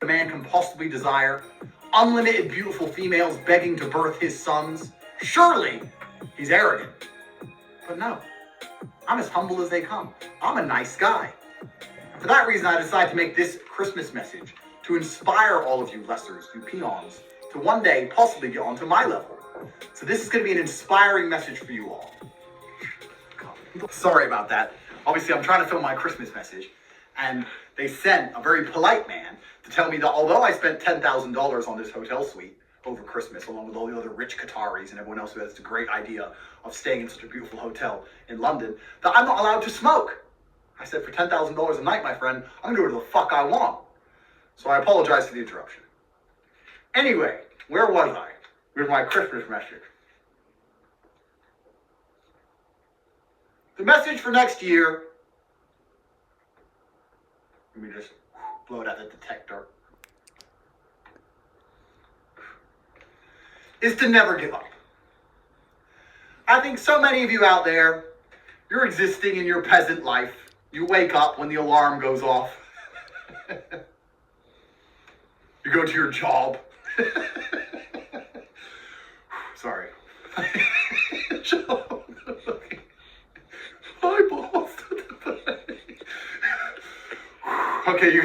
man can possibly desire, unlimited beautiful females begging to birth his sons. Surely he's arrogant. But no, I'm as humble as they come. I'm a nice guy. And for that reason, I decided to make this Christmas message to inspire all of you lessers, you peons, to one day possibly get onto my level. So this is going to be an inspiring message for you all. God, sorry about that. Obviously, I'm trying to film my Christmas message, and they sent a very polite man to tell me that although I spent $10,000 on this hotel suite over Christmas, along with all the other rich Qataris and everyone else who has the great idea of staying in such a beautiful hotel in London, that I'm not allowed to smoke. I said, for $10,000 a night, my friend, I'm gonna do whatever the fuck I want. So I apologize for the interruption. Anyway, where was I with my Christmas message? The message for next year, let me just blow it out the detector, is to never give up. I think so many of you out there, you're existing in your peasant life. You wake up when the alarm goes off. You go to your job. Sorry. Job. Hi, boss. Okay, you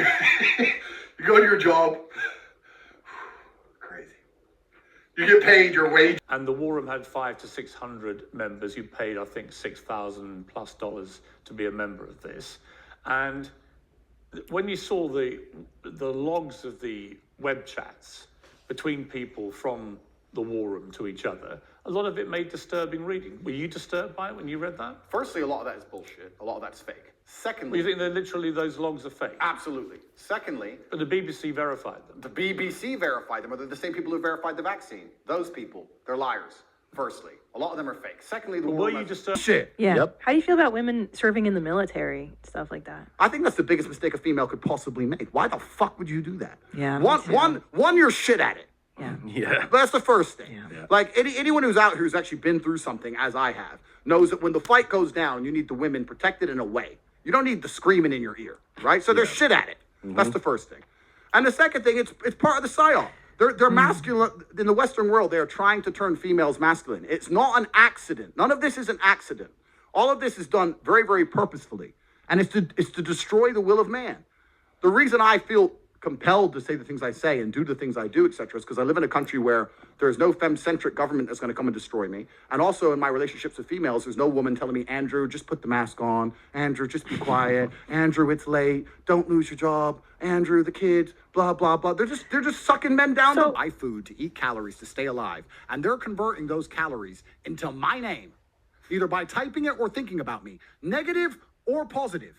go to your job. Crazy. You get paid your wage. And the War Room had 500 to 600 members. You paid, I think, $6,000+ to be a member of this. And when you saw the logs of the web chats between people from the War Room to each other, a lot of it made disturbing reading. Were you disturbed by it when you read that? Firstly, a lot of that is bullshit. A lot of that's fake. Secondly... You think that literally those logs are fake? Absolutely. Secondly... But the BBC verified them. The BBC verified them, or they're the same people who verified the vaccine. Those people, they're liars. Firstly, a lot of them are fake. Secondly, the were you disturbed? Shit. Yeah. Yep. How do you feel about women serving in the military, stuff like that? I think that's the biggest mistake a female could possibly make. Why the fuck would you do that? Yeah. One, you're shit at it. Yeah. Yeah. That's the first thing. Yeah. Like anyone who's out here who's actually been through something, as I have, knows that when the fight goes down, you need the women protected in a way. You don't need the screaming in your ear, right? So they're shit at it. That's the first thing. And the second thing, it's part of the psyop. They're masculine. In the Western world, they are trying to turn females masculine. It's not an accident. None of this is an accident. All of this is done very, very purposefully. And it's to destroy the will of man. The reason I feel compelled to say the things I say and do the things I do, etc., is because I live in a country where there's no femme-centric government that's going to come and destroy me. And also in my relationships with females, there's no woman telling me, Andrew, just put the mask on. Andrew, just be quiet. Andrew, it's late. Don't lose your job. Andrew, the kids, blah, blah, blah. They're just sucking men down to buy food, to eat calories, to stay alive. And they're converting those calories into my name, either by typing it or thinking about me, negative or positive.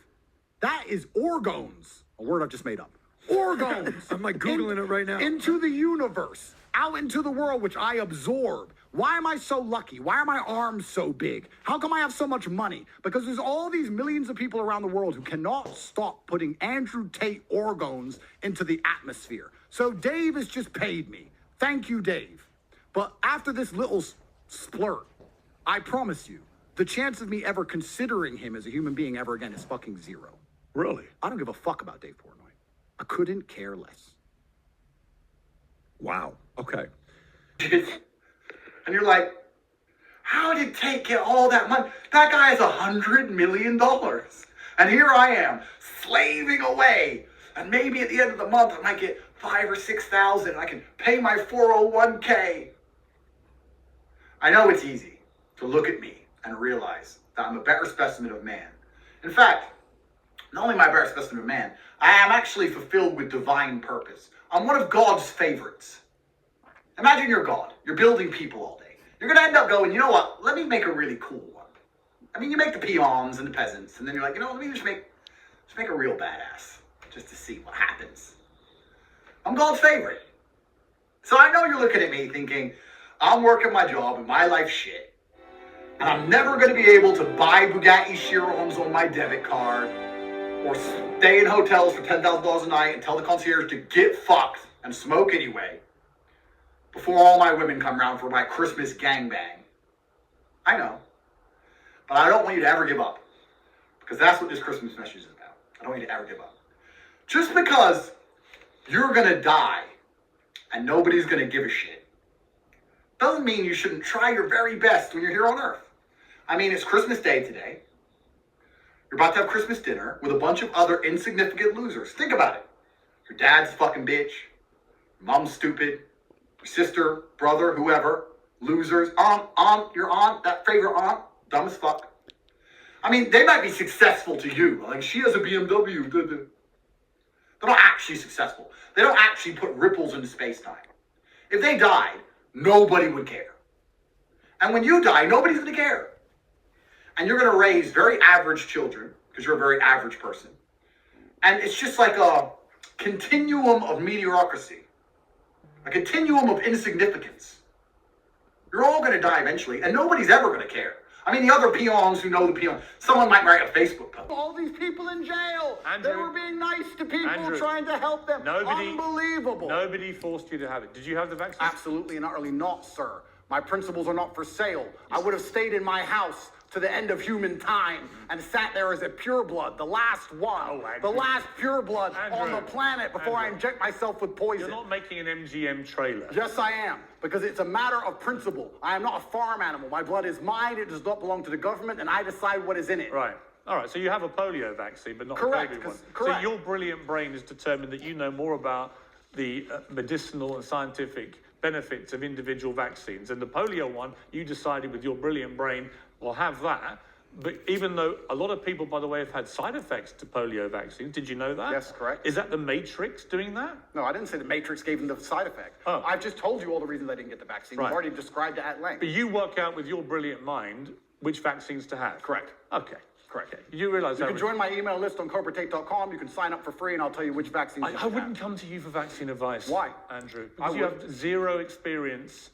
That is orgons, a word I've just made up. Orgons. I'm like Googling it right now. Into the universe, out into the world, which I absorb. Why am I so lucky? Why are my arms so big? How come I have so much money? Because there's all these millions of people around the world who cannot stop putting Andrew Tate orgons into the atmosphere. So Dave has just paid me. Thank you, Dave. But after this little splurt, I promise you, the chance of me ever considering him as a human being ever again is fucking zero. Really? I don't give a fuck about Dave Portnoy. I couldn't care less. Wow. Okay. And you're like, how did Tate get all that money? That guy has $100 million. And here I am, slaving away. And maybe at the end of the month, I might get $5,000 or $6,000. And I can pay my 401k. I know it's easy to look at me and realize that I'm a better specimen of man. In fact, not only am I a better specimen of man, I am actually fulfilled with divine purpose. I'm one of God's favorites. Imagine you're God. You're building people all day. You're going to end up going, you know what? Let me make a really cool one. I mean, you make the peons and the peasants, and then you're like, you know, let me just make a real badass, just to see what happens. I'm God's favorite. So I know you're looking at me thinking, I'm working my job and my life's shit, and I'm never going to be able to buy Bugatti Chirons on my debit card, or stay in hotels for $10,000 a night and tell the concierge to get fucked and smoke anyway before all my women come around for my Christmas gangbang. I know. But I don't want you to ever give up. Because that's what this Christmas message is about. I don't want you to ever give up. Just because you're gonna die and nobody's gonna give a shit. Doesn't mean you shouldn't try your very best when you're here on Earth. I mean, it's Christmas Day today. You're about to have Christmas dinner with a bunch of other insignificant losers. Think about it. Your dad's a fucking bitch. Your mom's stupid. Your sister, brother, whoever. Losers. Your aunt, that favorite aunt, dumb as fuck. I mean, they might be successful to you. Like, she has a BMW. They're not actually successful. They don't actually put ripples into space-time. If they died, nobody would care. And when you die, nobody's going to care. And you're going to raise very average children, because you're a very average person. And it's just like a continuum of mediocrity. A continuum of insignificance. You're all going to die eventually, and nobody's ever going to care. I mean, the other peons who know the peons, someone might write a Facebook post. All these people in jail. Andrew, They were being nice to people, Andrew, trying to help them. Unbelievable. Nobody forced you to have it. Did you have the vaccine? Absolutely and utterly not, sir. My principles are not for sale. I would have stayed in my house to the end of human time and sat there as a pureblood, the last one, the last pureblood on the planet before I inject myself with poison. You're not making an MGM trailer. Yes, I am, because it's a matter of principle. I am not a farm animal. My blood is mine. It does not belong to the government, and I decide what is in it. Right. All right, so you have a polio vaccine, but not Correct, a COVID one. correct. So your brilliant brain has determined that you know more about the medicinal and scientific benefits of individual vaccines. And the polio one, you decided with your brilliant brain, well, have that. But even though a lot of people, by the way, have had side effects to polio vaccines, did you know that? Yes, correct. Is that the Matrix doing that? No, I didn't say the Matrix gave them the side effect. Oh. I've just told you all the reasons I didn't get the vaccine. Right. I've already described it at length. But you work out with your brilliant mind which vaccines to have. Correct. Okay. Correct. You realize You that? can join my email list on corporatate.com. You can sign up for free, and I'll tell you which vaccines you I should wouldn't have. come to you for vaccine advice. Why? Andrew? Because you have zero experience.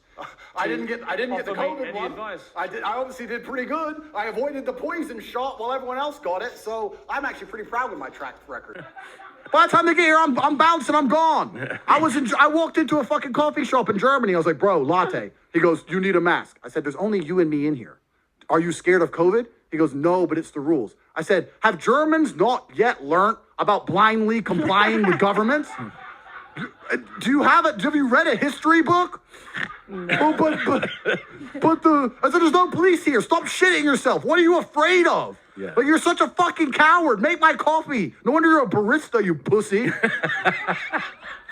I didn't get the offer me COVID any one. advice. I obviously did pretty good. I avoided the poison shot while everyone else got it, so I'm actually pretty proud with my track record. By the time they get here, I'm bouncing, I'm gone. I walked into a fucking coffee shop in Germany. I was like, bro, latte. He goes, you need a mask. I said, there's only you and me in here. Are you scared of COVID? He goes, no, but it's the rules. I said, have Germans not yet learned about blindly complying with governments? Have you read a history book? No. I said, there's no police here. Stop shitting yourself. What are you afraid of? Yeah. But you're such a fucking coward. Make my coffee. No wonder you're a barista, you pussy.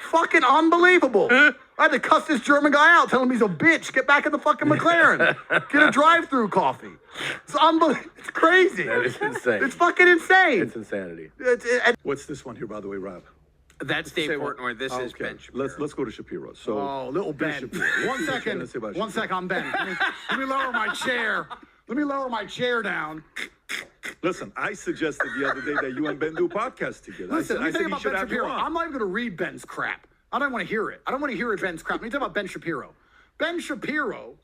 Fucking unbelievable. I had to cuss this German guy out, tell him he's a bitch. Get back in the fucking McLaren. Get a drive-through coffee. It's unbelievable. It's crazy. That is insane. It's fucking insane. It's insanity. What's this one here, by the way, Rob? That's Dave Portnoy. This is Okay. Ben Shapiro. Let's go to Shapiro. So, Oh, little Ben. Shapiro. One What second. you gonna say about One Shapiro? second, I'm Ben. Let me lower my chair. Let me lower my chair down. Listen, I suggested the other day that you and Ben do a podcast together. Listen, I let me said think you about should Ben have you Shapiro. on. I'm not even going to read Ben's crap. I don't want to hear it. I don't want to hear Ben's crap. Let me talk about Ben Shapiro. Ben Shapiro,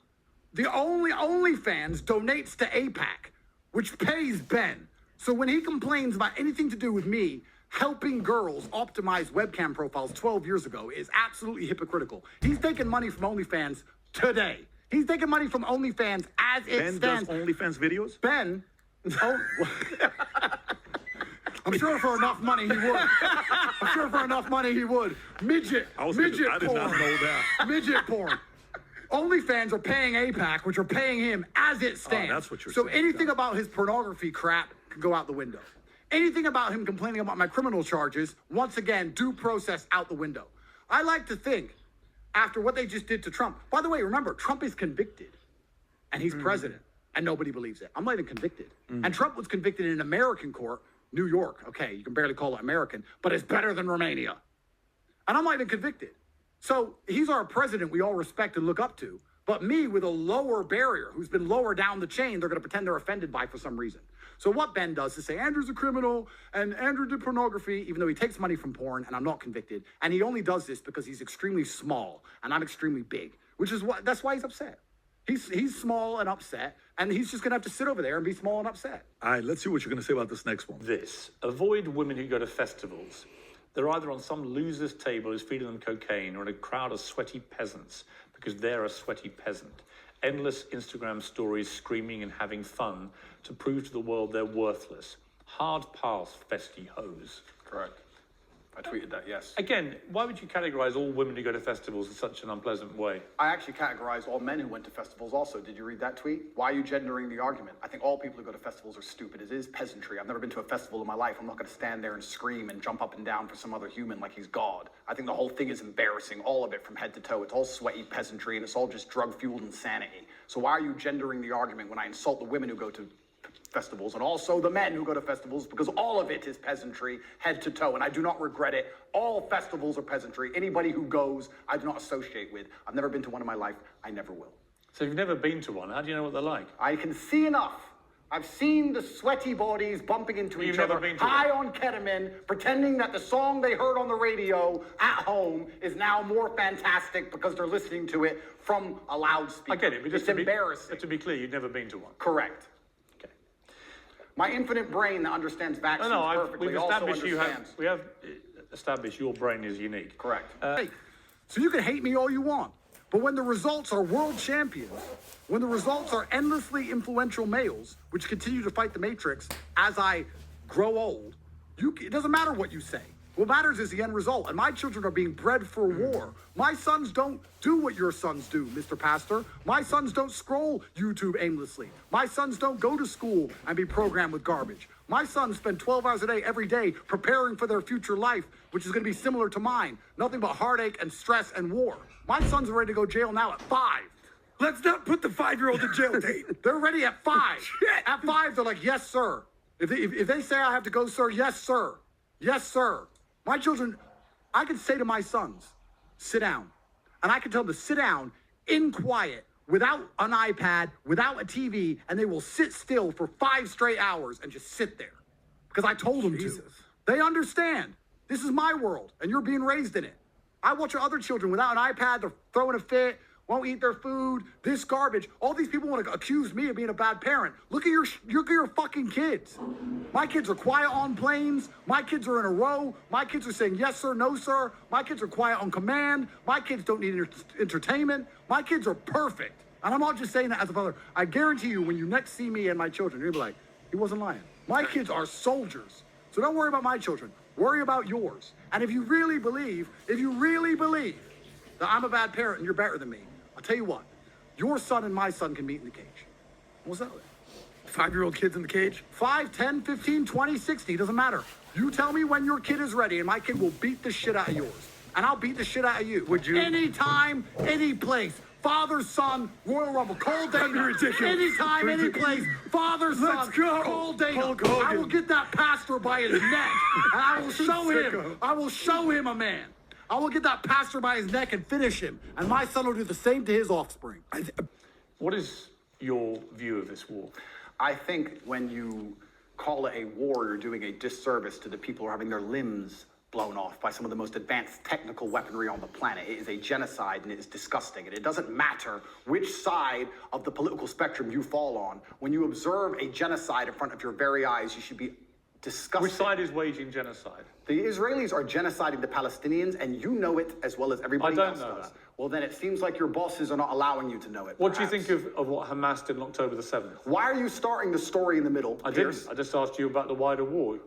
the only OnlyFans donates to AIPAC, which pays Ben. So when he complains about anything to do with me helping girls optimize webcam profiles 12 years ago is absolutely hypocritical. He's taking money from OnlyFans today. He's taking money from OnlyFans as it Ben stands. does OnlyFans videos? Ben, oh, I'm sure for enough money he would. I'm sure for enough money he would. Midget I porn. did not know that. Midget porn. OnlyFans are paying AIPAC, which are paying him as it stands. that's what you're so saying, anything yeah. about his pornography crap can go out the window. Anything about him complaining about my criminal charges, once again, due process out the window. I like to think, after what they just did to Trump. By the way, remember, Trump is convicted, and he's president, and nobody believes it. I'm not even convicted. And Trump was convicted in an American court, New York. Okay, you can barely call it American, but it's better than Romania. And I'm not even convicted. So he's our president we all respect and look up to. But me with a lower barrier, who's been lower down the chain, they're going to pretend they're offended by for some reason. So what Ben does is say, Andrew's a criminal, and Andrew did pornography, even though he takes money from porn, and I'm not convicted. And he only does this because he's extremely small, and I'm extremely big, that's why he's upset. He's small and upset, and he's just going to have to sit over there and be small and upset. All right, let's see what you're going to say about this next one. Avoid women who go to festivals. They're either on some loser's table who's feeding them cocaine or in a crowd of sweaty peasants because they're a sweaty peasant. Endless Instagram stories screaming and having fun to prove to the world they're worthless. Hard pass, festy hoes. Correct. I tweeted that, yes. Again, why would you categorize all women who go to festivals in such an unpleasant way? I actually categorized all men who went to festivals also. Did you read that tweet? Why are you gendering the argument? I think all people who go to festivals are stupid. It is peasantry. I've never been to a festival in my life. I'm not going to stand there and scream and jump up and down for some other human like he's God. I think the whole thing is embarrassing, all of it from head to toe. It's all sweaty peasantry and it's all just drug-fueled insanity. So why are you gendering the argument when I insult the women who go to festivals and also the men who go to festivals, because all of it is peasantry head to toe, and I do not regret it. All festivals are peasantry. Anybody who goes, I do not associate with. I've never been to one in my life. I never will. So you've never been to one. How do you know what they're like? I can see enough. I've seen the sweaty bodies bumping into You've each never other, been to high on ketamine, pretending that the song they heard on the radio at home is now more fantastic because they're listening to it from a loudspeaker. I get it, but just it's embarrassing. But to be clear, you've never been to one. Correct. Okay. My infinite brain that understands vaccines perfectly we've also established understands. we have established your brain is unique. Correct. Hey, so you can hate me all you want, but when the results are world champions, when the results are endlessly influential males, which continue to fight the Matrix as I grow old, it doesn't matter what you say. What matters is the end result, and my children are being bred for war. My sons don't do what your sons do, Mr. Pastor. My sons don't scroll YouTube aimlessly. My sons don't go to school and be programmed with garbage. My sons spend 12 hours a day, every day, preparing for their future life, which is going to be similar to mine. Nothing but heartache and stress and war. My sons are ready to go to jail now at 5. Let's not put the 5-year-old in jail, Tate. They're ready at 5. Shit. At 5, they're like, yes, sir. If they say I have to go, sir, yes, sir. Yes, sir. My children, I can say to my sons, sit down. And I can tell them to sit down in quiet, without an iPad, without a TV, and they will sit still for 5 straight hours and just sit there. Because I told them to. They understand. This is my world, and you're being raised in it. I watch your other children without an iPad, they're throwing a fit, won't eat their food, this garbage. All these people want to accuse me of being a bad parent. Look at your fucking kids. My kids are quiet on planes. My kids are in a row. My kids are saying yes, sir, no, sir. My kids are quiet on command. My kids don't need entertainment. My kids are perfect. And I'm not just saying that as a father. I guarantee you, when you next see me and my children, you're gonna be like, he wasn't lying. My kids are soldiers. So don't worry about my children. Worry about yours. And if you really believe that I'm a bad parent and you're better than me, I'll tell you what, your son and my son can meet in the cage. What's that? 5-year-old kids in the cage? 5, 10, 15, 20, 60, doesn't matter. You tell me when your kid is ready and my kid will beat the shit out of yours. And I'll beat the shit out of you. Would you? Anytime, any place. Father, son, Royal Rumble, Cole Dana. Ridiculous. Anytime, any place. Father, son, Let's go. Cole Dana. Hulk Hogan. I will get that pastor by his neck. And I will show him. I will show him a man. I will get that pastor by his neck and finish him. And my son will do the same to his offspring. What is your view of this war? I think when you call it a war, you're doing a disservice to the people who are having their limbs blown off by some of the most advanced technical weaponry on the planet. It is a genocide and it is disgusting. And it doesn't matter which side of the political spectrum you fall on. When you observe a genocide in front of your very eyes, you should be disgusted. Which side is waging genocide? The Israelis are genociding the Palestinians, and you know it as well as everybody else know does. that. Well, then it seems like your bosses are not allowing you to know it. What do you perhaps. think of what Hamas did on October the 7th? Why are you starting the story in the middle, I Piers? didn't. I just asked you about the wider war.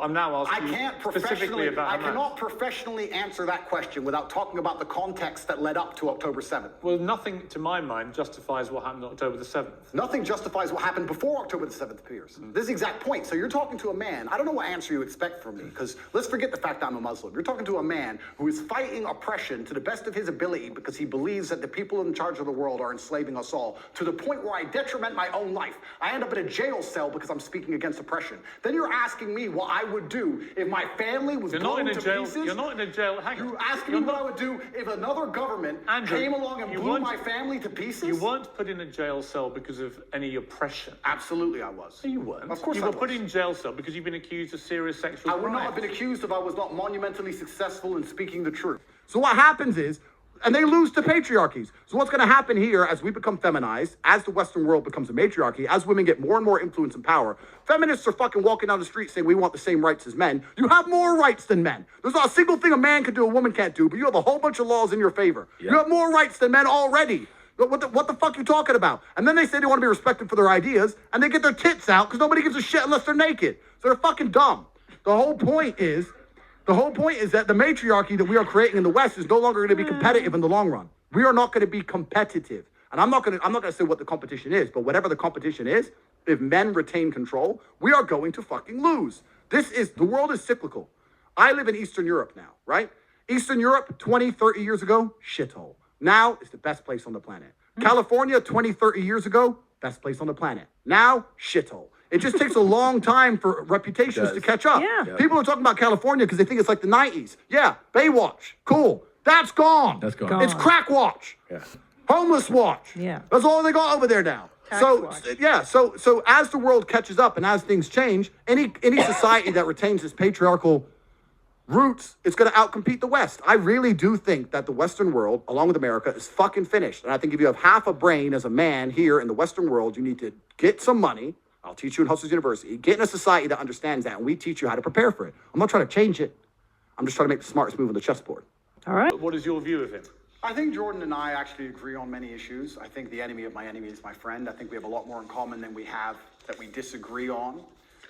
I'm now asking you specifically about Hamas. I cannot professionally answer that question without talking about the context that led up to October 7th. Well, nothing, to my mind, justifies what happened on October the 7th. Nothing justifies what happened before October the 7th, Piers. This is the exact point. So you're talking to a man. I don't know what answer you expect from me, because let's forget the fact that I'm a Muslim. You're talking to a man who is fighting oppression to the best of his ability because he believes that the people in charge of the world are enslaving us all, to the point where I detriment my own life. I end up in a jail cell because I'm speaking against oppression. Then you're asking me what I would do if my family was blown to pieces. You're not in a jail. Hang on. You're asking me what I would do if another government came along and blew my family to pieces? You weren't put in a jail cell because of any oppression. Absolutely, I was. No, you weren't. Of course you I were was. put in jail cell because you've been accused of serious sexual crimes. I would not have been accused if I was not monumentally successful in speaking the truth. So what happens is, and they lose to patriarchies. So what's going to happen here as we become feminized, as the Western world becomes a matriarchy, as women get more and more influence and power, feminists are fucking walking down the street saying we want the same rights as men. You have more rights than men. There's not a single thing a man can do a woman can't do, but you have a whole bunch of laws in your favor. Yeah. You have more rights than men already. What the fuck are you talking about? And then they say they want to be respected for their ideas, and they get their tits out because nobody gives a shit unless they're naked. So they're fucking dumb. The whole point is, The whole point is that the matriarchy that we are creating in the West is no longer going to be competitive in the long run. We are not going to be competitive. And I'm not going to say what the competition is, but whatever the competition is, if men retain control, we are going to fucking lose. The world is cyclical. I live in Eastern Europe now, right? Eastern Europe, 20, 30 years ago, shithole. Now, it's the best place on the planet. California, 20, 30 years ago, best place on the planet. Now, shithole. It just takes a long time for reputations to catch up. Yeah. People are talking about California because they think it's like the 90s. Yeah, Baywatch, cool. That's gone. That's gone. It's Crack Watch. Yeah. Homeless Watch. Yeah. That's all they got over there now. Tax So watch. yeah, so as the world catches up and as things change, any society that retains its patriarchal roots, it's going to outcompete the West. I really do think that the Western world, along with America, is fucking finished. And I think if you have half a brain as a man here in the Western world, you need to get some money. I'll teach you in Hustlers University. Get in a society that understands that, and we teach you how to prepare for it. I'm not trying to change it. I'm just trying to make the smartest move on the chessboard. All right. What is your view of him? I think Jordan and I actually agree on many issues. I think the enemy of my enemy is my friend. I think we have a lot more in common than we have that we disagree on.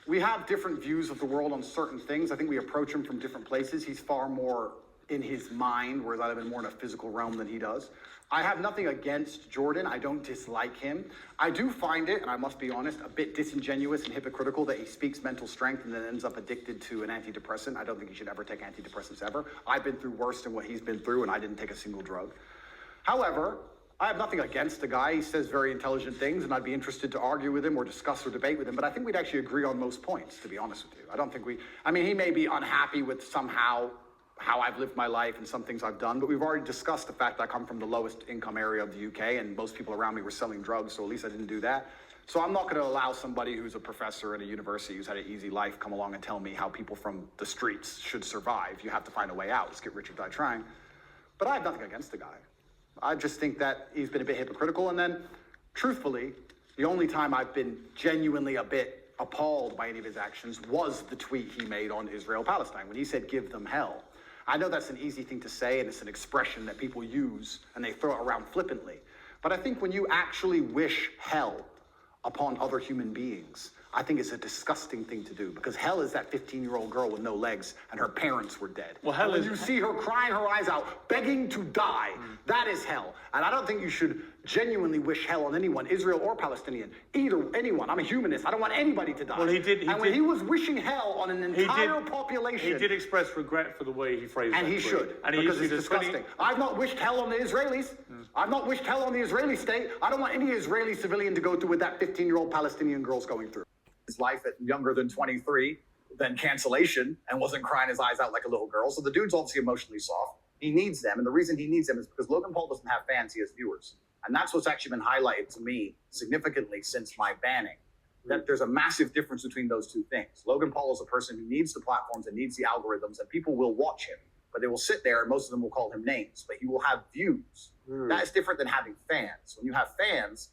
We have different views of the world on certain things. I think we approach him from different places. He's far more in his mind, whereas I live in more in a physical realm than he does. I have nothing against Jordan. I don't dislike him. I do find it, and I must be honest, a bit disingenuous and hypocritical that he speaks mental strength and then ends up addicted to an antidepressant. I don't think he should ever take antidepressants ever. I've been through worse than what he's been through, and I didn't take a single drug. However, I have nothing against the guy. He says very intelligent things, and I'd be interested to argue with him or discuss or debate with him, but I think we'd actually agree on most points, to be honest with you. I don't think he may be unhappy with somehow how I've lived my life and some things I've done, but we've already discussed the fact that I come from the lowest income area of the UK, and most people around me were selling drugs, so at least I didn't do that. So I'm not going to allow somebody who's a professor at a university who's had an easy life come along and tell me how people from the streets should survive. You have to find a way out. Let's get rich or die trying. But I have nothing against the guy. I just think that he's been a bit hypocritical, and then, truthfully, the only time I've been genuinely a bit appalled by any of his actions was the tweet he made on Israel-Palestine, when he said, "Give them hell." I know that's an easy thing to say, and it's an expression that people use, and they throw it around flippantly. But I think when you actually wish hell upon other human beings, I think it's a disgusting thing to do, because hell is that 15-year-old girl with no legs and her parents were dead. Well, hell when is- you see her crying her eyes out, begging to die, that is hell. And I don't think you should genuinely wish hell on anyone, Israel or Palestinian, anyone. I'm a humanist. I don't want anybody to die. Well, he did- when he was wishing hell on an entire population. He did express regret for the way he phrased And that he tweet. should, And he because issued it's a 20 disgusting. I've not wished hell on the Israelis. I've not wished hell on the Israeli state. I don't want any Israeli civilian to go through what that 15-year-old Palestinian girl's going through. His life at younger than 23, then cancellation, and wasn't crying his eyes out like a little girl. So the dude's obviously emotionally soft. He needs them, and the reason he needs them is because Logan Paul doesn't have fans, he has viewers. And that's what's actually been highlighted to me significantly since my banning. That there's a massive difference between those two things. Logan Paul is a person who needs the platforms and needs the algorithms, and people will watch him, but they will sit there and most of them will call him names, but he will have views. That is different than having fans. When you have fans,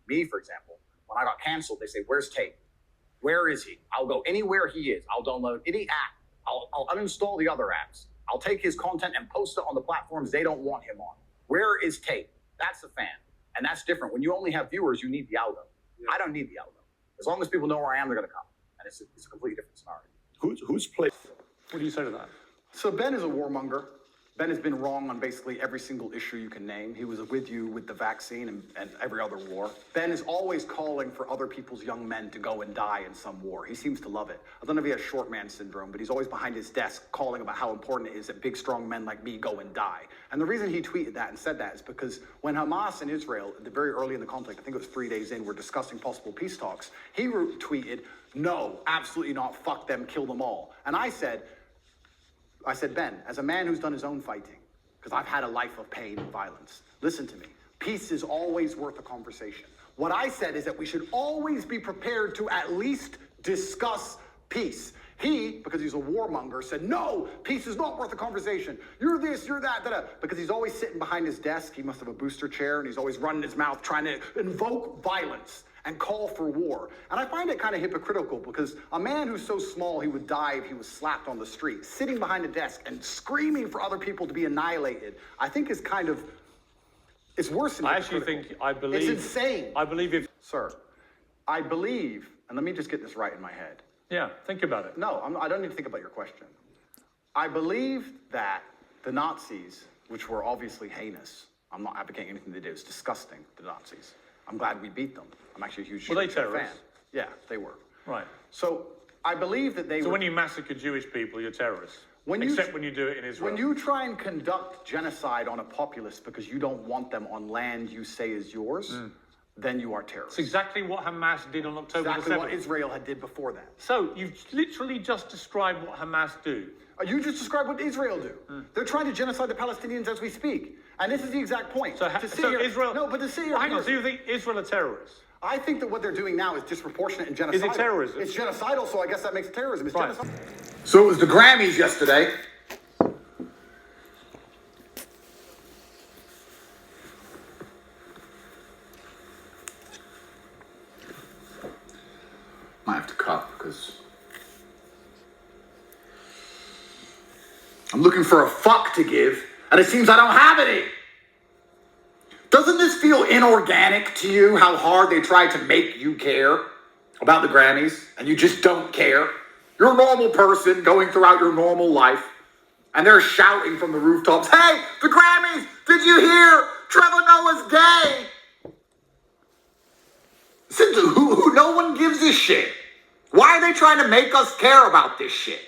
me, for example, when I got canceled, they say, "Where's Tate? Where is he?" I'll go anywhere he is. I'll download any app. I'll uninstall the other apps. I'll take his content and post it on the platforms they don't want him on. Where is Tate? That's a fan. And that's different. When you only have viewers, you need the algo. I don't need the algo. As long as people know where I am, they're going to come. And it's a completely different scenario. Who's played? What do you say to that? So Ben is a warmonger. Ben has been wrong on basically every single issue you can name. He was with you with the vaccine and every other war. Ben is always calling for other people's young men to go and die in some war. He seems to love it. I don't know if he has short man syndrome, but he's always behind his desk calling about how important it is that big, strong men like me go and die. And the reason he tweeted that and said that is because when Hamas and Israel, very early in the conflict, I think it was 3 days in, were discussing possible peace talks, he tweeted, "No, absolutely not, fuck them, kill them all." And I said, Ben, as a man who's done his own fighting, because I've had a life of pain and violence, listen to me. Peace is always worth a conversation. What I said is that we should always be prepared to at least discuss peace. He, because he's a warmonger, said, "No, peace is not worth a conversation. You're this, you're that, da-da." Because he's always sitting behind his desk. He must have a booster chair, and he's always running his mouth trying to invoke violence and call for war. And I find it kind of hypocritical because a man who's so small he would die if he was slapped on the street, sitting behind a desk and screaming for other people to be annihilated, I think is kind of, it's worse than I believe... It's insane. I believe if... Sir, I believe, and let me just get this right in my head. Yeah, think about it. No, I don't need to think about your question. I believe that the Nazis, which were obviously heinous, I'm not advocating anything they did, it's disgusting, the Nazis. I'm glad we beat them. I'm actually a huge Were they fan. terrorists? Yeah, they were. Right. So I believe that they So were... when you massacre Jewish people, you're terrorists. Except when you do it in Israel. When you try and conduct genocide on a populace because you don't want them on land you say is yours, then you are terrorists. It's exactly what Hamas did on October Exactly the 7th. what Israel had did before that. So you've literally just described what Hamas do. You just described what Israel do. They're trying to genocide the Palestinians as we speak. And this is the exact point. So, Israel... No, but to see... Well, hang on, so you think Israel are terrorists? I think that what they're doing now is disproportionate and genocidal. Is it terrorism? It's genocidal, so I guess that makes it terrorism. It's Right. genocide. So it was the Grammys yesterday. Might have to cut because I'm looking for a fuck to give, and it seems I don't have any. Doesn't this feel inorganic to you, how hard they try to make you care about the Grammys, and you just don't care? You're a normal person going throughout your normal life, and they're shouting from the rooftops, "Hey, the Grammys, did you hear? Trevor Noah's gay." No one gives a shit. Why are they trying to make us care about this shit?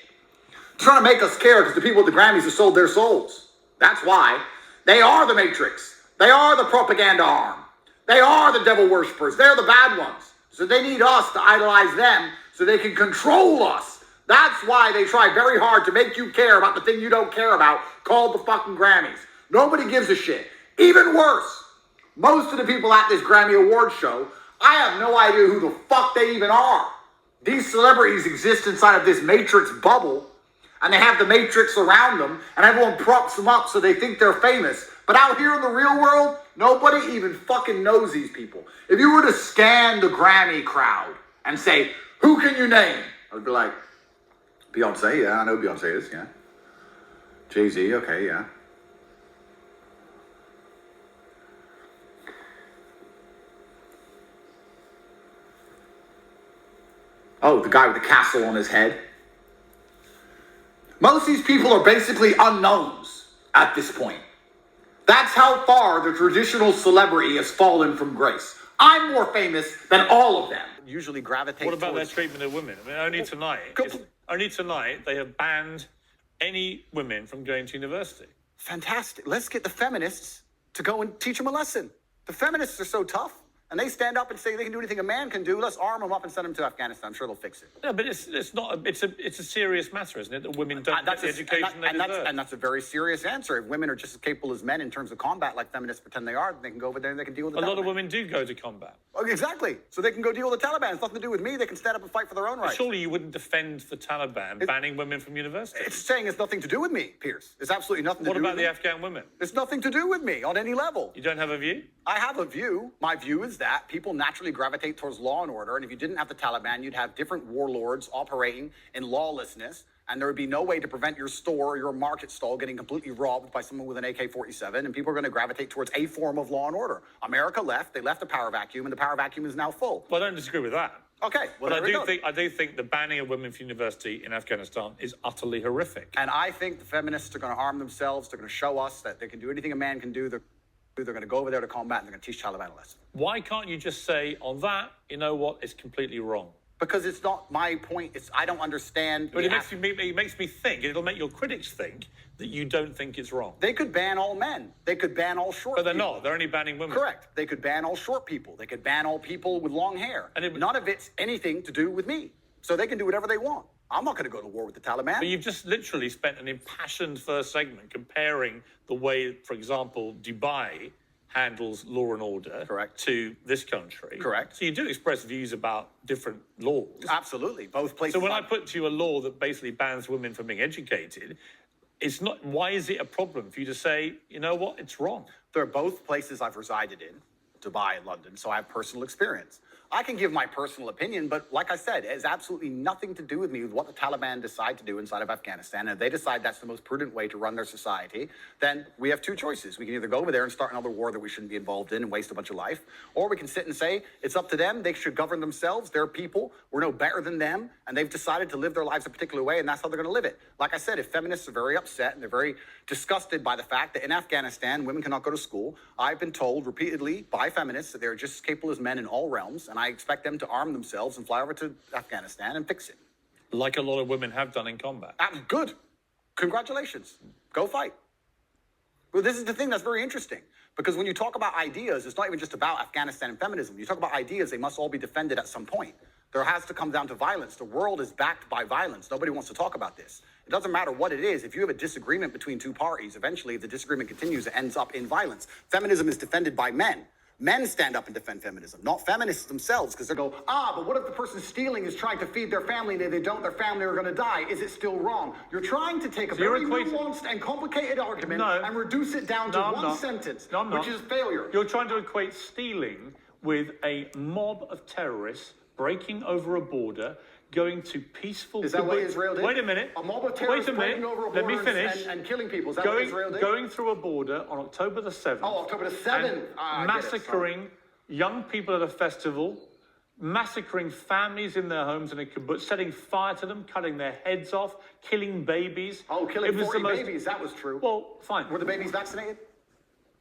They're trying to make us care because the people at the Grammys have sold their souls. That's why. They are the Matrix. They are the propaganda arm. They are the devil worshippers. They're the bad ones. So they need us to idolize them so they can control us. That's why they try very hard to make you care about the thing you don't care about, called the fucking Grammys. Nobody gives a shit. Even worse, most of the people at this Grammy Awards show, I have no idea who the fuck they even are. These celebrities exist inside of this Matrix bubble, and they have the Matrix around them, and everyone props them up so they think they're famous. But out here in the real world, nobody even fucking knows these people. If you were to scan the Grammy crowd and say, who can you name? I'd be like, Beyonce, yeah, I know Beyonce is, yeah. Jay-Z, okay, yeah. Oh, the guy with the castle on his head. Most of these people are basically unknowns at this point. That's how far the traditional celebrity has fallen from grace. I'm more famous than all of them. Usually gravitate What about their towards... treatment of women? I mean, only tonight they have banned any women from going to university. Fantastic. Let's get the feminists to go and teach them a lesson. The feminists are so tough, and they stand up and say they can do anything a man can do. Let's arm them up and send them to Afghanistan. I'm sure they'll fix it. Yeah, but it's not. It's a serious matter, isn't it? That women don't get the education they deserve. And that's a very serious answer. If women are just as capable as men in terms of combat, like feminists pretend they are, then they can go over there and they can deal with the A Taliban. lot of women do go to combat. Oh, exactly. So they can go deal with the Taliban. It's nothing to do with me. They can stand up and fight for their own rights. Surely you wouldn't defend the Taliban banning women from university. It's saying it's nothing to do with me, Piers. It's absolutely nothing to What do with about me. the Afghan women? It's nothing to do with me on any level. You don't have a view? I have a view. My view is that people naturally gravitate towards law and order. And if you didn't have the Taliban, you'd have different warlords operating in lawlessness. And there would be no way to prevent your store or your market stall getting completely robbed by someone with an AK-47. And people are going to gravitate towards a form of law and order. America left. They left the power vacuum, and the power vacuum is now full. Well, I don't disagree with that. Okay. Well, But I do think the banning of women from university in Afghanistan is utterly horrific. And I think the feminists are going to arm themselves. They're going to show us that they can do anything a man can do. They're going to go over there to combat, and they're going to teach Taliban a lesson. Why can't you just say on that, you know what, it's completely wrong? Because it's not my point. I don't understand. But it makes me think, it'll make your critics think that you don't think it's wrong. They could ban all men. They could ban all short But they're people. not. They're only banning women. Correct. They could ban all short people. They could ban all people with long hair. And none of it's anything to do with me. So they can do whatever they want. I'm not going to go to war with the Taliban. But you've just literally spent an impassioned first segment comparing the way, for example, Dubai handles law and order to this country. Correct. So you do express views about different laws. Absolutely. Both places. So when I put to you a law that basically bans women from being educated, it's not, why is it a problem for you to say, you know what, it's wrong? They're both places I've resided in, Dubai and London, so I have personal experience. I can give my personal opinion, but like I said, it has absolutely nothing to do with me with what the Taliban decide to do inside of Afghanistan. And if they decide that's the most prudent way to run their society, then we have two choices. We can either go over there and start another war that we shouldn't be involved in and waste a bunch of life, or we can sit and say it's up to them. They should govern themselves. They're people. We're no better than them, and they've decided to live their lives a particular way, and that's how they're going to live it. Like I said, if feminists are very upset and they're very disgusted by the fact that in Afghanistan women cannot go to school, I've been told repeatedly by feminists that they're just as capable as men in all realms, and I expect them to arm themselves and fly over to Afghanistan and fix it. Like a lot of women have done in combat. Good. Congratulations. Go fight. Well, this is the thing that's very interesting, because when you talk about ideas, it's not even just about Afghanistan and feminism. You talk about ideas, they must all be defended at some point. There has to come down to violence. The world is backed by violence. Nobody wants to talk about this. It doesn't matter what it is. If you have a disagreement between two parties, eventually, if the disagreement continues, it ends up in violence. Feminism is defended by men. Men stand up and defend feminism, not feminists themselves, because they go, but what if the person stealing is trying to feed their family, and if they don't, their family are going to die? Is it still wrong? You're trying to take a very nuanced and complicated argument and reduce it down to one sentence, which is failure. You're trying to equate stealing with a mob of terrorists breaking over a border, going to peaceful... Is that what Israel did? Wait a minute. A mob of terrorists breaking over a border. Let me finish. And killing people. Is that what Israel did? Going through a border on October the 7th. Oh, October the 7th. Massacring young people at a festival, massacring families in their homes in a kibbutz, setting fire to them, cutting their heads off, killing babies. Oh, killing 40 babies. That was true. Well, fine. Were the babies vaccinated?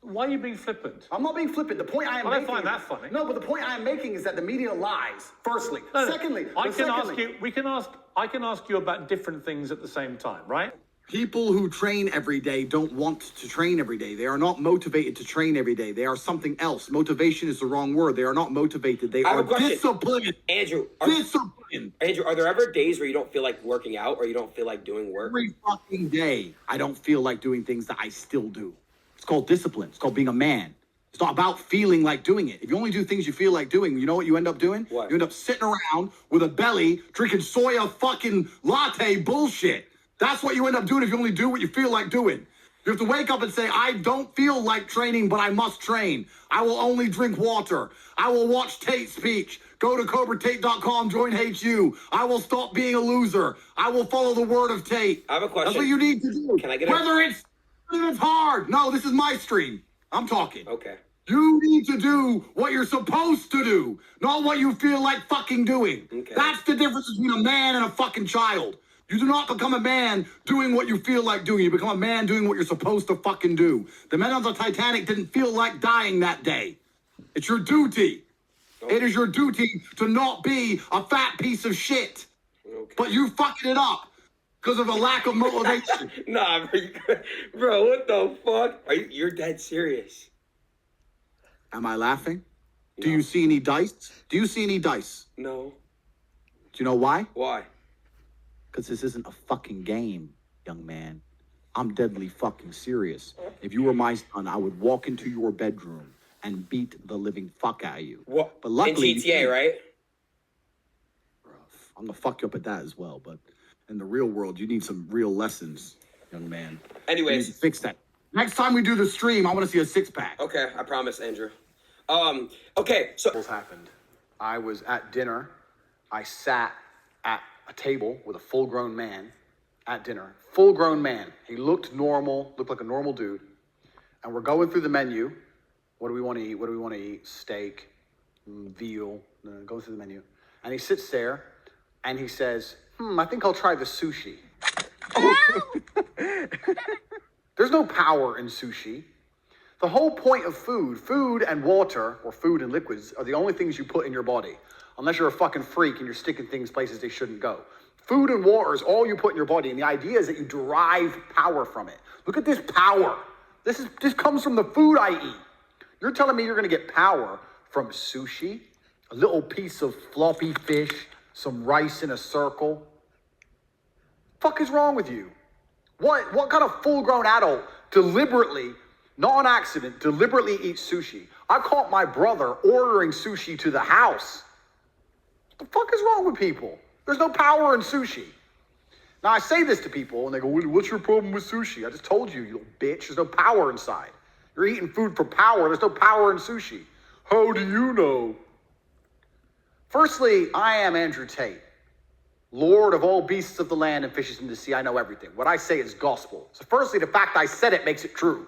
Why are you being flippant? I'm not being flippant. The point I am making... I find that funny. No, but the point I am making is that the media lies, firstly. Secondly... I can ask you about different things at the same time, right? People who train every day don't want to train every day. They are not motivated to train every day. They are something else. Motivation is the wrong word. They are not motivated. They are disciplined. Andrew, are there ever days where you don't feel like working out or you don't feel like doing work? Every fucking day, I don't feel like doing things that I still do. It's called discipline. It's called being a man. It's not about feeling like doing it. If you only do things you feel like doing, you know what you end up doing? What? You end up sitting around with a belly, drinking soya fucking latte bullshit. That's what you end up doing if you only do what you feel like doing. You have to wake up and say, I don't feel like training, but I must train. I will only drink water. I will watch Tate speech. Go to CobraTate.com, join HU. I will stop being a loser. I will follow the word of Tate. I have a question. That's what you need to do. Can I get Whether it's hard. No, this is my stream. I'm talking. Okay. You need to do what you're supposed to do, not what you feel like fucking doing. Okay. That's the difference between a man and a fucking child. You do not become a man doing what you feel like doing. You become a man doing what you're supposed to fucking do. The men on the Titanic didn't feel like dying that day. It's your duty. Okay. It is your duty to not be a fat piece of shit. Okay. But you fucking it up because of a lack of motivation. Nah, bro, what the fuck? You're dead serious. Am I laughing? No. Do you see any dice? Do you see any dice? No. Do you know why? Why? Because this isn't a fucking game, young man. I'm deadly fucking serious. If you were my son, I would walk into your bedroom and beat the living fuck out of you. What? But luckily, in GTA, right? I'm gonna fuck you up at that as well. But in the real world, you need some real lessons, young man. Anyways, you need to fix that. Next time we do the stream, I want to see a 6-pack. Okay, I promise, Andrew. Okay, so what happened? I was at dinner. I sat at a table with a full-grown man at dinner. Full-grown man. He looked normal, looked like a normal dude. And we're going through the menu. What do we want to eat? What do we want to eat? Steak, veal. Going through the menu. And he sits there and he says, I think I'll try the sushi. There's no power in sushi. The whole point of food and water, or food and liquids, are the only things you put in your body. Unless you're a fucking freak and you're sticking things places they shouldn't go. Food and water is all you put in your body, and the idea is that you derive power from it. Look at this power. This comes from the food I eat. You're telling me you're gonna get power from sushi, a little piece of floppy fish, some rice in a circle? Fuck is wrong with you? What kind of full-grown adult deliberately, not on accident, deliberately eats sushi? I caught my brother ordering sushi to the house. What the fuck is wrong with people? There's no power in sushi. Now, I say this to people, and they go, what's your problem with sushi? I just told you, you little bitch, there's no power inside. You're eating food for power. There's no power in sushi. How do you know? Firstly, I am Andrew Tate, Lord of all beasts of the land and fishes in the sea. I know everything. What I say is gospel. So firstly, the fact I said it makes it true.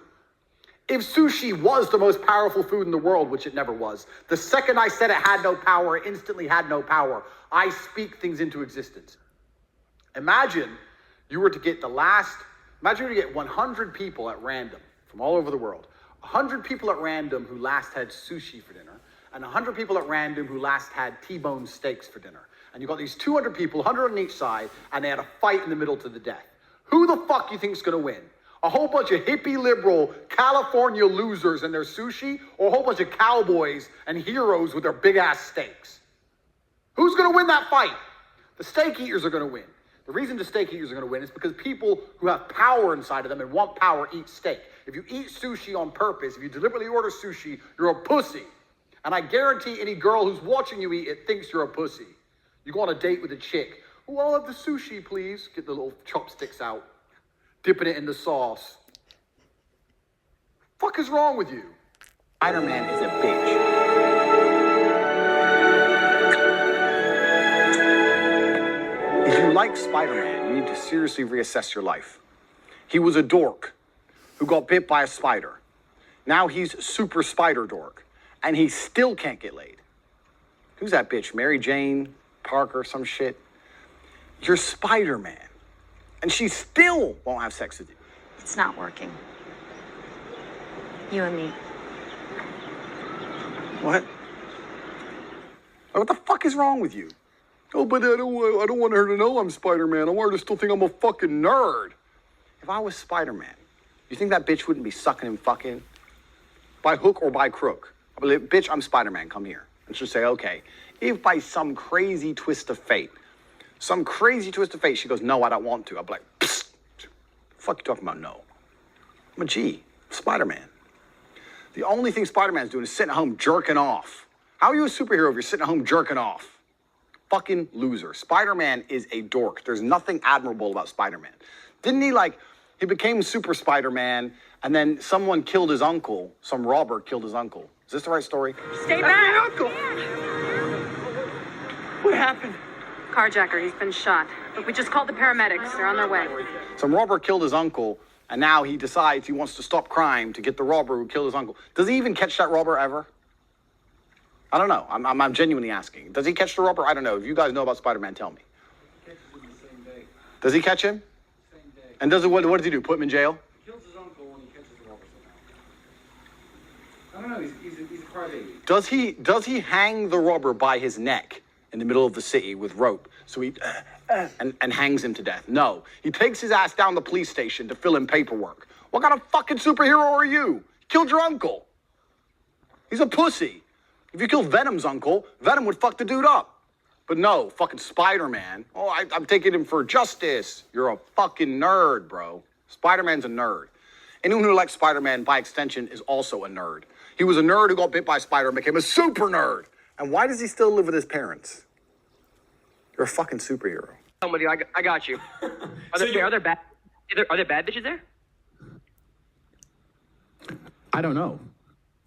If sushi was the most powerful food in the world, which it never was, the second I said it had no power, it instantly had no power. I speak things into existence. Imagine you were to get 100 people at random from all over the world. 100 people at random who last had sushi for dinner, and 100 people at random who last had T-bone steaks for dinner. And you got these 200 people, 100 on each side, and they had a fight in the middle to the death. Who the fuck you think's gonna win? A whole bunch of hippie liberal California losers and their sushi, or a whole bunch of cowboys and heroes with their big ass steaks? Who's gonna win that fight? The steak eaters are gonna win. The reason the steak eaters are gonna win is because people who have power inside of them and want power eat steak. If you eat sushi on purpose, if you deliberately order sushi, you're a pussy. And I guarantee any girl who's watching you eat it thinks you're a pussy. You go on a date with a chick. Oh, I'll have the sushi, please. Get the little chopsticks out. Dipping it in the sauce. Fuck is wrong with you? Spider-Man is a bitch. If you like Spider-Man, you need to seriously reassess your life. He was a dork who got bit by a spider. Now he's super spider dork, and he still can't get laid. Who's that bitch? Mary Jane Parker, some shit? You're Spider-Man, and she still won't have sex with you. It's not working. You and me. What? What the fuck is wrong with you? Oh, but I don't want her to know I'm Spider-Man. I want her to still think I'm a fucking nerd. If I was Spider-Man, you think that bitch wouldn't be sucking and fucking? By hook or by crook? I'd be like, bitch, I'm Spider-Man, come here. And she'll say, okay. If by some crazy twist of fate, she goes, no, I don't want to. I'd be like, psst. The fuck you talking about no? I'm a G, Spider-Man. The only thing Spider-Man's doing is sitting at home jerking off. How are you a superhero if you're sitting at home jerking off? Fucking loser. Spider-Man is a dork. There's nothing admirable about Spider-Man. Didn't he he became Super Spider-Man, and then someone killed his uncle. Some robber killed his uncle. Is this the right story? Stay back! My uncle! What happened? Carjacker, he's been shot. Look, we just called the paramedics. They're on their way. Some robber killed his uncle, and now he decides he wants to stop crime to get the robber who killed his uncle. Does he even catch that robber ever? I don't know. I'm genuinely asking. Does he catch the robber? I don't know. If you guys know about Spider-Man, tell me. He catches him the same day. Does he catch him? Same day. And what does he do? Put him in jail? He kills his uncle and he catches the robber somehow. I don't know. He's a crybaby. Does he hang the robber by his neck in the middle of the city with rope? So he and hangs him to death. No. He takes his ass down the police station to fill in paperwork. What kind of fucking superhero are you? He killed your uncle. He's a pussy. If you killed Venom's uncle, Venom would fuck the dude up. But no, fucking Spider-Man. Oh, I'm taking him for justice. You're a fucking nerd, bro. Spider-Man's a nerd. Anyone who likes Spider-Man, by extension, is also a nerd. He was a nerd who got bit by a spider and became a super nerd. And why does he still live with his parents? You're a fucking superhero. Somebody, I got you. Are there bad bitches there? I don't know.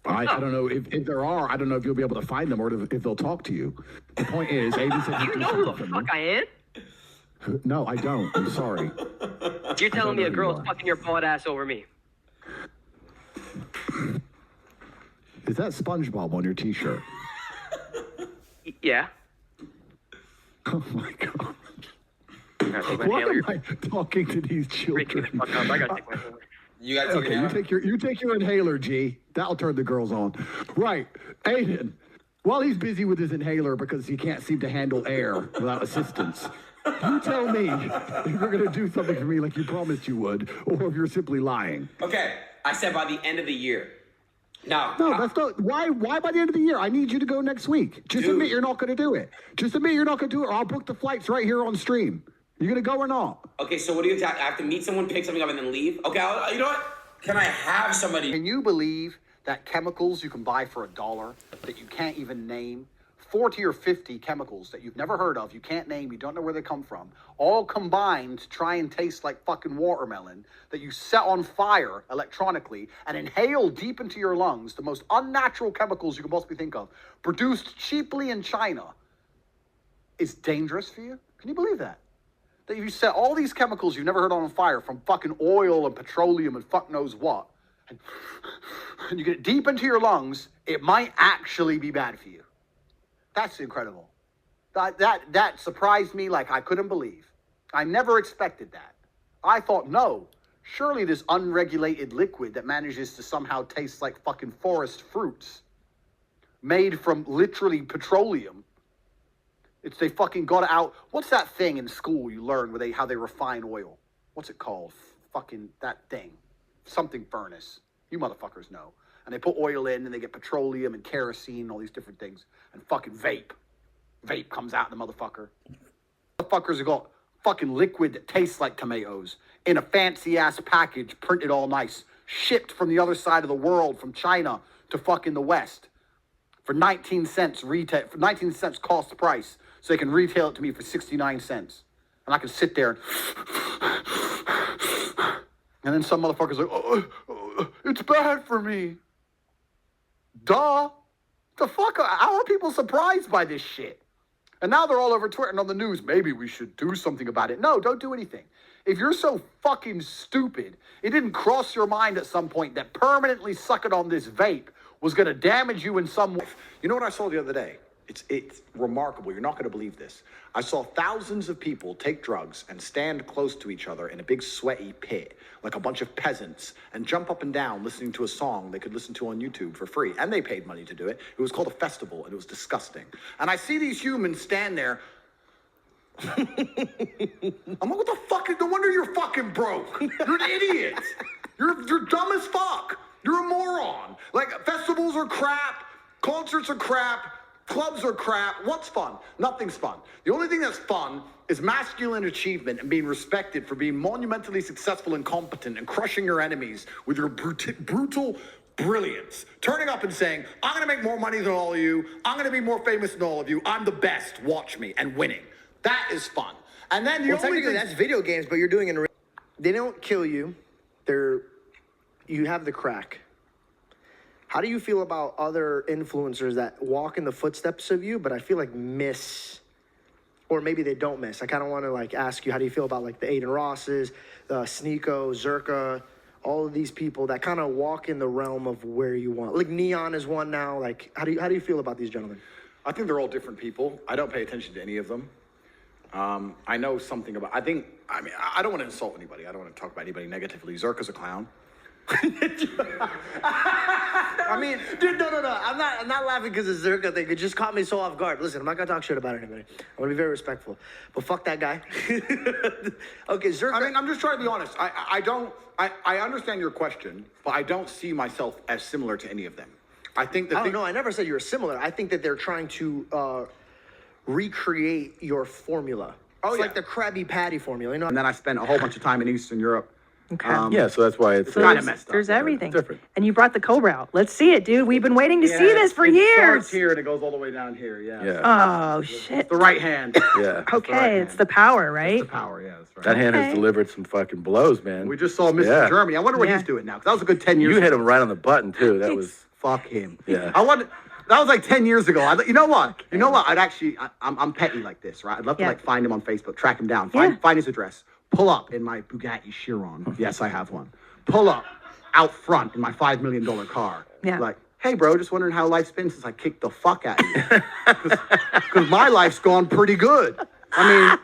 I don't know if there are. I don't know if you'll be able to find them or if they'll talk to you. The point is, Adin said you know who the fuck I am? No, I don't. I'm sorry. You're telling me a girl's fucking your bald ass over me. Is that SpongeBob on your T-shirt? Yeah. Oh my God. Why am I talking to these children? The fuck up. I gotta take my inhaler. You got to Okay, you take your inhaler, G. That'll turn the girls on. Right, Adin. While he's busy with his inhaler because he can't seem to handle air without assistance, you tell me if you're gonna do something for me like you promised you would, or if you're simply lying. Okay, I said by the end of the year. No, that's not. Why by the end of the year? I need you to go next week. Just admit you're not gonna do it. Just admit you're not gonna do it, or I'll book the flights right here on stream. You gonna go or not? Okay, so what do you I have to meet someone, pick something up, and then leave? Okay, you know what? Can I have somebody? Can you believe that chemicals you can buy for $1 that you can't even name, 40 or 50 chemicals that you've never heard of, you can't name, you don't know where they come from, all combined to try and taste like fucking watermelon, that you set on fire electronically and inhale deep into your lungs, the most unnatural chemicals you can possibly think of, produced cheaply in China, is dangerous for you? Can you believe that? That if you set all these chemicals you've never heard on fire, from fucking oil and petroleum and fuck knows what, and you get it deep into your lungs, it might actually be bad for you. That's incredible. That surprised me like I couldn't believe. I never expected that. I thought, no, surely this unregulated liquid that manages to somehow taste like fucking forest fruits made from literally petroleum. They fucking got it out. What's that thing in school you learn where how they refine oil? What's it called? Fucking that thing. Something furnace. You motherfuckers know. And they put oil in and they get petroleum and kerosene and all these different things. And fucking vape. Vape comes out in the motherfucker. Motherfuckers have got fucking liquid that tastes like tomatoes in a fancy ass package, printed all nice, shipped from the other side of the world, from China to fucking the West, for 19 cents retail, for 19 cents cost price, so they can retail it to me for 69 cents, and I can sit there and then some motherfucker's like, oh, it's bad for me. Duh. The fuck? How are people surprised by this shit? And now they're all over Twitter and on the news. Maybe we should do something about it. No, don't do anything. If you're so fucking stupid, it didn't cross your mind at some point that permanently sucking on this vape was going to damage you in some way. You know what I saw the other day? It's remarkable. You're not going to believe this. I saw thousands of people take drugs and stand close to each other in a big sweaty pit, like a bunch of peasants, and jump up and down listening to a song they could listen to on YouTube for free. And they paid money to do it. It was called a festival, and it was disgusting. And I see these humans stand there. I'm like, what the fuck? No wonder you're fucking broke. You're an idiot. You're dumb as fuck. You're a moron. Like, festivals are crap. Concerts are crap. Clubs are crap. What's fun? Nothing's fun. The only thing that's fun is masculine achievement and being respected for being monumentally successful and competent and crushing your enemies with your brutal brilliance. Turning up and saying, I'm going to make more money than all of you. I'm going to be more famous than all of you. I'm the best. Watch me. And winning. That is fun. And then the only thing... that's video games, but you're doing it in... They don't kill you. You have the crack. How do you feel about other influencers that walk in the footsteps of you, but I feel like miss, or maybe they don't miss? I kind of want to like ask you, how do you feel about like the Adin Rosses, Sneeko, Zerka, all of these people that kind of walk in the realm of where you want? Like Neon is one now. Like, how do you feel about these gentlemen? I think they're all different people. I don't pay attention to any of them. I know something about, I don't want to insult anybody. I don't want to talk about anybody negatively. Zerka's a clown. I mean, dude, no. I'm not laughing because it's Zerka thing. It just caught me so off guard. Listen, I'm not gonna talk shit about anybody. I'm gonna be very respectful. But fuck that guy. Okay, Zerka. I mean, I'm just trying to be honest. I understand your question, but I don't see myself as similar to any of them. I think that. No, I never said you were similar. I think that they're trying to recreate your formula. It's like the Krabby Patty formula, you know. And then I spent a whole bunch of time in Eastern Europe. Okay. Yeah, so that's why it's kind of messed up. There's everything. Different. And you brought the Cobra out. Let's see it, dude. We've been waiting to see this for it years. Starts here and it goes all the way down here. Yeah. Oh, shit. The right hand. Yeah. Okay, it's the power, right? It's the power, yeah. That's right. That hand has delivered some fucking blows, man. We just saw Mr. Germany. I wonder what he's doing now. 'Cause that was a good 10 years You hit ago. him right on the button, too. That was... Fuck him. Yeah. That was like 10 years ago. You know what? I'm petty like this, right? I'd love to like find him on Facebook, track him down, find his address, pull up in my Bugatti Chiron. Yes, I have one. Pull up out front in my $5 million car. Yeah. Like, hey, bro, just wondering how life's been since I kicked the fuck out of you. Because my life's gone pretty good. I mean,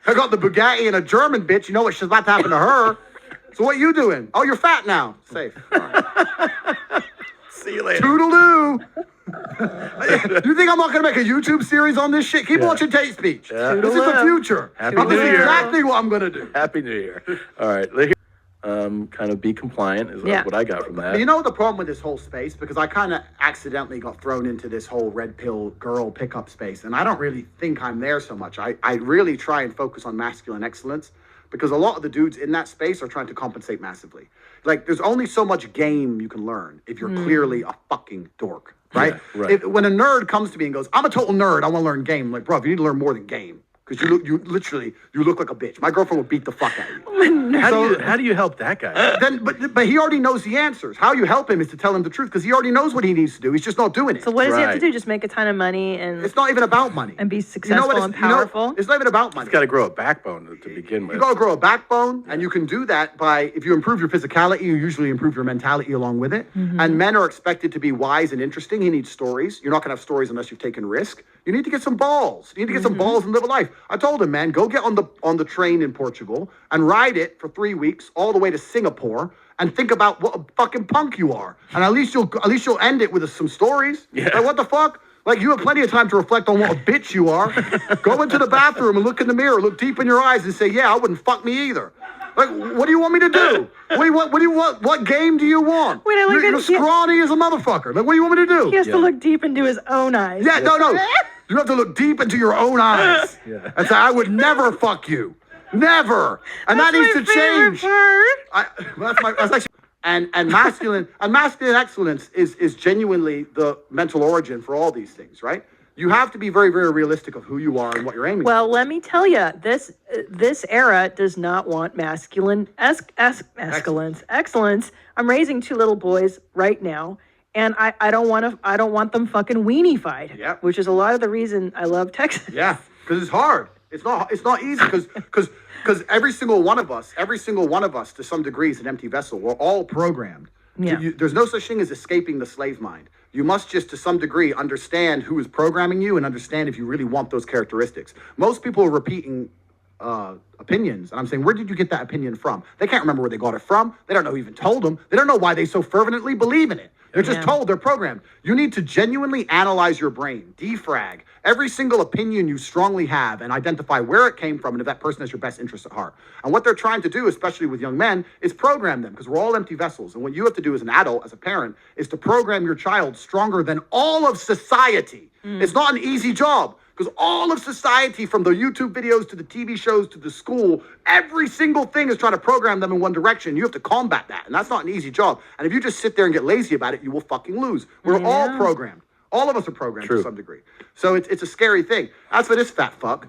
I got the Bugatti and a German bitch. You know what she's about to happen to her. So what you doing? Oh, you're fat now. Safe. All right. See you later. Toodaloo. You think I'm not going to make a YouTube series on this shit? Keep watching Tate Speech. Yeah. This is the future. Happy This New is Year. exactly what I'm going to do. Happy New Year. All right. Kind of be compliant is what I got from that. But you know the problem with this whole space? Because I kind of accidentally got thrown into this whole red pill girl pickup space. And I don't really think I'm there so much. I really try and focus on masculine excellence. Because a lot of the dudes in that space are trying to compensate massively. Like, there's only so much game you can learn if you're clearly a fucking dork, right? Yeah, right. When a nerd comes to me and goes, I'm a total nerd, I want to learn game. I'm like, bro, you need to learn more than game. Because you look like a bitch. My girlfriend would beat the fuck out of you. How do you help that guy? But he already knows the answers. How you help him is to tell him the truth because he already knows what he needs to do. He's just not doing it. So what does he have to do? Just make a ton of money and it's not even about money. And be successful and powerful. It's not even about money. He's got to grow a backbone to begin with. You got to grow a backbone, and you can do that by if you improve your physicality, you usually improve your mentality along with it. And men are expected to be wise and interesting. He needs stories. You're not going to have stories unless you've taken risk. You need to get some balls. You need to get some balls and live a life. I told him, man, go get on the train in Portugal and ride it for 3 weeks all the way to Singapore and think about what a fucking punk you are. And at least you'll end it with some stories. Yeah. Like, what the fuck? Like, you have plenty of time to reflect on what a bitch you are. Go into the bathroom and look in the mirror, look deep in your eyes and say, yeah, I wouldn't fuck me either. Like, what do you want me to do? What do you want? What game do you want? Wait, You're scrawny as a motherfucker. Like, what do you want me to do? He has to look deep into his own eyes. Yeah, no. You have to look deep into your own eyes and say, I would never fuck you. Never. And that needs to change. That's actually, and masculine excellence is genuinely the mental origin for all these things, right? You have to be very, very realistic of who you are and what you're aiming for. Well, let me tell you, this era does not want masculine excellence. I'm raising 2 little boys right now. And I don't want them fucking weenie-fied, which is a lot of the reason I love Texas. Yeah, because it's hard. It's not easy because every single one of us to some degree is an empty vessel. We're all programmed. Yeah. There's no such thing as escaping the slave mind. You must just to some degree understand who is programming you and understand if you really want those characteristics. Most people are repeating opinions, and I'm saying, where did you get that opinion from? They can't remember where they got it from. They don't know who even told them. They don't know why they so fervently believe in it. They're just told, they're programmed. You need to genuinely analyze your brain, defrag every single opinion you strongly have and identify where it came from and if that person has your best interest at heart. And what they're trying to do, especially with young men, is program them because we're all empty vessels. And what you have to do as an adult, as a parent, is to program your child stronger than all of society. It's not an easy job. Because all of society, from the YouTube videos to the TV shows to the school, every single thing is trying to program them in one direction. You have to combat that. And that's not an easy job. And if you just sit there and get lazy about it, you will fucking lose. We're all programmed. All of us are programmed to some degree. So it's a scary thing. As for this fat fuck,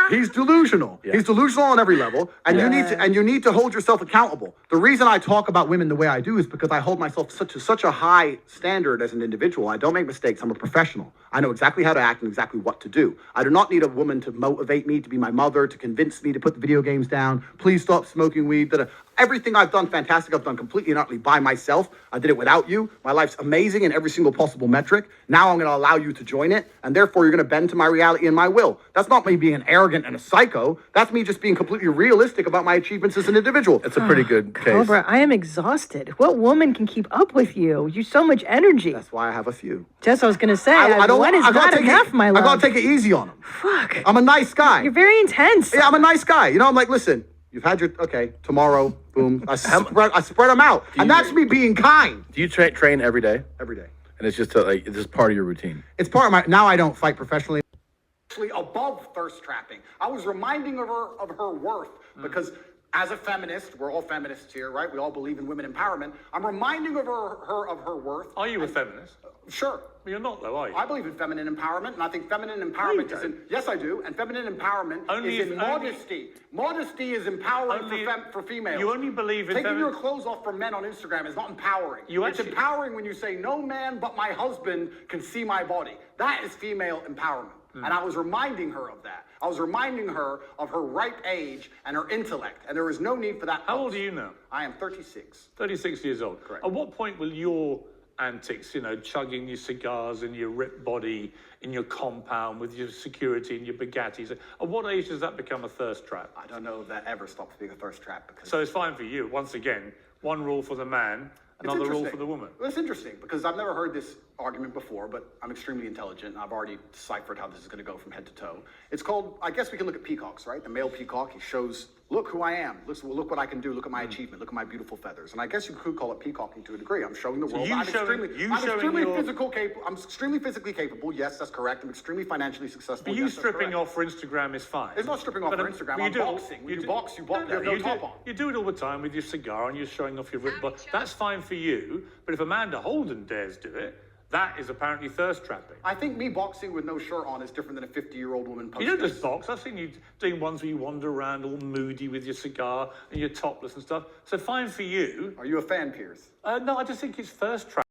he's delusional. Yeah. He's delusional on every level, and you need to hold yourself accountable. The reason I talk about women the way I do is because I hold myself such a high standard as an individual. I don't make mistakes. I'm a professional. I know exactly how to act and exactly what to do. I do not need a woman to motivate me, to be my mother, to convince me to put the video games down. Please stop smoking weed. Everything I've done fantastic. I've done completely and utterly by myself. I did it without you. My life's amazing in every single possible metric. Now I'm going to allow you to join it, and therefore you're going to bend to my reality and my will. That's not me being an arrogant and a psycho. That's me just being completely realistic about my achievements as an individual. That's a pretty good case. Cobra, I am exhausted. What woman can keep up with you? You so much energy. That's why I have a few. Just I was going to say, one is not enough, my love. I got to take it easy on them. Fuck. I'm a nice guy. You're very intense. Yeah, I'm a nice guy. I'm like, listen, you've had your, tomorrow, boom. I spread them out. And that's me being kind. Do you train every day? Every day. And it's just it's just part of your routine? It's part of now I don't fight professionally. Above thirst trapping. I was reminding her of her worth because as a feminist, we're all feminists here, right? We all believe in women empowerment. I'm reminding her of her worth. Are you a feminist? Sure. Well, you're not, though, are you? I believe in feminine empowerment, and I think feminine empowerment is in... Yes, I do. And feminine empowerment is in modesty. Modesty is empowering for females. You only believe in... Taking your clothes off for men on Instagram is not empowering. It's empowering when you say, no man but my husband can see my body. That is female empowerment. And I was reminding her of that. I was reminding her of her ripe age and her intellect. And there is no need for that. How old are you now? I am 36. 36 years old. Correct. At what point will your antics, chugging your cigars and your ripped body in your compound with your security and your Bugattis, at what age does that become a thirst trap? I don't know if that ever stops being a thirst trap. Because So it's fine for you. Once again, one rule for the man, another rule for the woman. Well, it's interesting because I've never heard this argument before, but I'm extremely intelligent. And I've already deciphered how this is going to go from head to toe. It's called, I guess we can look at peacocks, right? The male peacock, he shows, look who I am. Look what I can do. Look at my achievement. Look at my beautiful feathers. And I guess you could call it peacocking to a degree. I'm showing the world. I'm extremely physically capable. Yes, that's correct. I'm extremely financially successful. But you stripping off for Instagram is fine. It's not stripping off for Instagram. I'm boxing. When you box, you box. There's no top on. You do it all the time with your cigar and you're showing off your ripped body. That's fine for you. But if Amanda Holden dares do it, That is apparently thirst trapping. I think me boxing with no shirt on is different than a 50-year-old woman posting. You don't just box. I've seen you doing ones where you wander around all moody with your cigar and you're topless and stuff. So fine for you. Are you a fan, Piers? No, I just think it's thirst trapping.